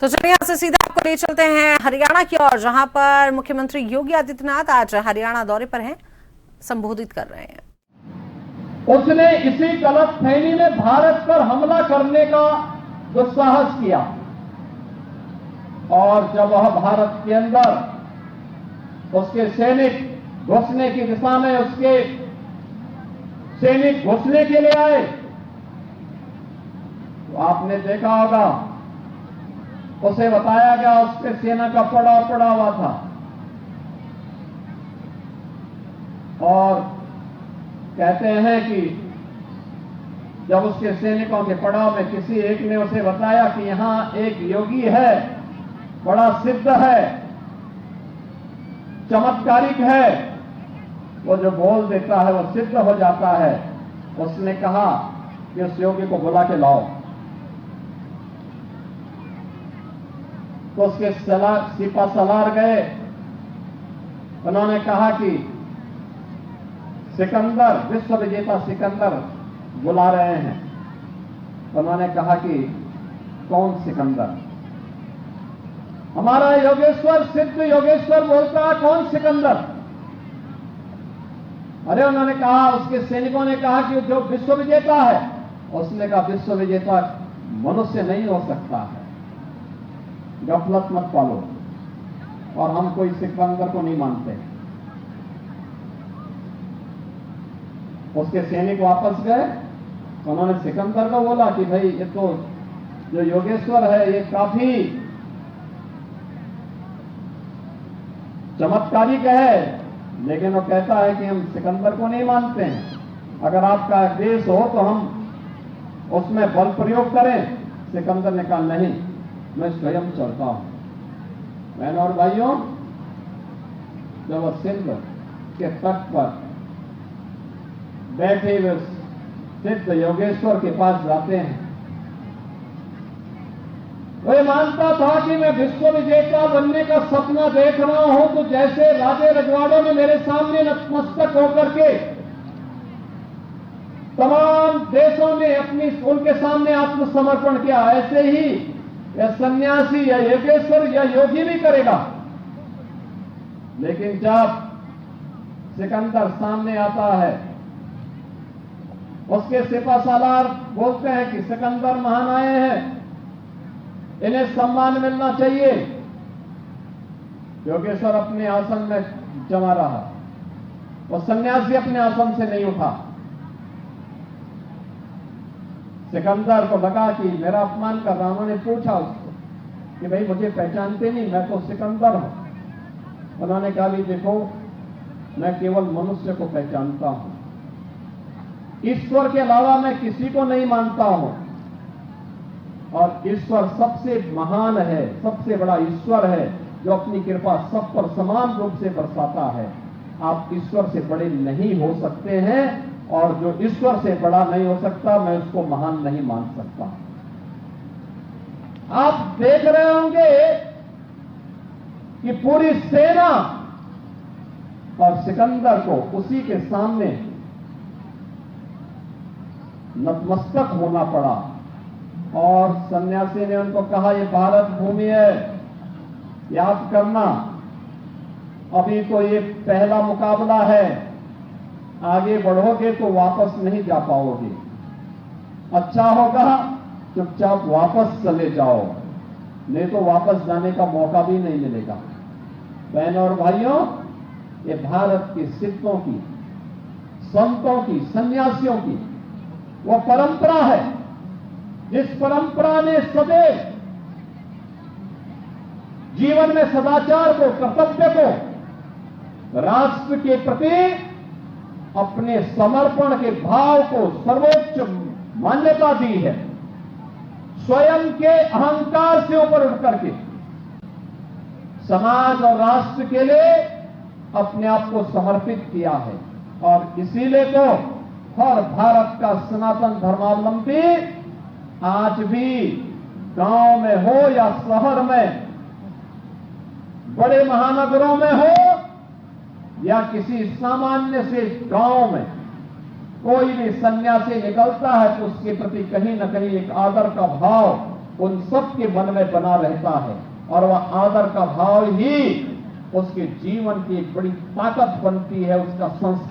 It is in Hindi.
तो चलिए यहाँ से सीधा आपको ले चलते हैं हरियाणा की ओर, जहां पर मुख्यमंत्री योगी आदित्यनाथ आज हरियाणा दौरे पर हैं, संबोधित कर रहे हैं। उसने इसी गलतफहमी में भारत पर हमला करने का दुस्साहस किया और जब वह भारत के अंदर उसके सैनिक घुसने की दिशा में उसके सैनिक घुसने के लिए आए तो आपने देखा होगा उसे बताया गया उसके सेना का पड़ाव पड़ा हुआ था और कहते हैं कि जब उसके सैनिकों के पड़ाव में किसी एक ने उसे बताया कि यहां एक योगी है, बड़ा सिद्ध है, चमत्कारिक है, वो जो बोल देता है वो सिद्ध हो जाता है। उसने कहा कि उस योगी को बुला के लाओ। तो उसके सिपा सलार गए, उन्होंने कहा कि सिकंदर, विश्व विजेता सिकंदर बुला रहे हैं। उन्होंने कहा कि कौन सिकंदर? हमारा योगेश्वर, सिद्ध योगेश्वर बोलता है, कौन सिकंदर? अरे उन्होंने कहा, उसके सैनिकों ने कहा कि जो विश्व विजेता है। उसने कहा विश्व विजेता मनुष्य नहीं हो सकता है, गफलत मत पालो, और हम कोई सिकंदर को नहीं मानते। उसके सैनिक वापस गए, उन्होंने सिकंदर को बोला कि भाई ये तो जो योगेश्वर है ये काफी चमत्कारिक है, लेकिन वो कहता है कि हम सिकंदर को नहीं मानते हैं। अगर आपका आदेश हो तो हम उसमें बल प्रयोग करें। सिकंदर ने कहा नहीं, मैं स्वयं चलता हूं। बहनों और भाइयों, जब वह सिंध के तट पर बैठे हुए सिद्ध योगेश्वर के पास जाते हैं, वह मानता था कि मैं विश्व विजेता बनने का सपना देख रहा हूं, तो जैसे राजे रजवाड़ों ने मेरे सामने नतमस्तक होकर के तमाम देशों ने उनके सामने आत्मसमर्पण किया, ऐसे ही या सन्यासी या योगेश्वर या योगी भी करेगा। लेकिन जब सिकंदर सामने आता है, उसके सिपा सालार बोलते हैं कि सिकंदर महान आए हैं, इन्हें सम्मान मिलना चाहिए। योगेश्वर अपने आसन में जमा रहा, और सन्यासी अपने आसन से नहीं उठा। सिकंदर को लगा कि मेरा अपमान कर रहा। उन्होंने पूछा उसको कि भाई मुझे पहचानते नहीं, मैं तो सिकंदर हूं। उन्होंने कहा भी देखो, मैं केवल मनुष्य को पहचानता हूं, ईश्वर के अलावा मैं किसी को नहीं मानता हूं, और ईश्वर सबसे महान है, सबसे बड़ा ईश्वर है जो अपनी कृपा सब पर समान रूप से बरसाता है। आप ईश्वर से बड़े नहीं हो सकते हैं, और जो ईश्वर से बड़ा नहीं हो सकता, मैं उसको महान नहीं मान सकता। आप देख रहे होंगे कि पूरी सेना और सिकंदर को उसी के सामने नतमस्तक होना पड़ा। और सन्यासी ने उनको कहा, ये भारत भूमि है, याद करना, अभी तो ये पहला मुकाबला है, आगे बढ़ोगे तो वापस नहीं जा पाओगे। अच्छा होगा चुपचाप वापस चले जाओ, नहीं तो वापस जाने का मौका भी नहीं मिलेगा। बहनों और भाइयों, ये भारत के सिद्धों की, संतों की, सन्यासियों की वो परंपरा है, जिस परंपरा ने सदैव जीवन में सदाचार को, कर्तव्य को, राष्ट्र के प्रति अपने समर्पण के भाव को सर्वोच्च मान्यता दी है। स्वयं के अहंकार से ऊपर उठ करके समाज और राष्ट्र के लिए अपने आप को समर्पित किया है। और इसीलिए तो हर भारत का सनातन धर्मावलंबी आज भी गांव में हो या शहर में, बड़े महानगरों में हो या किसी सामान्य से गांव में, कोई भी सन्यासी निकलता है तो उसके प्रति कहीं न कहीं एक आदर का भाव उन सब के मन में बना रहता है और वह आदर का भाव ही उसके जीवन की एक बड़ी ताकत बनती है, उसका संस्कार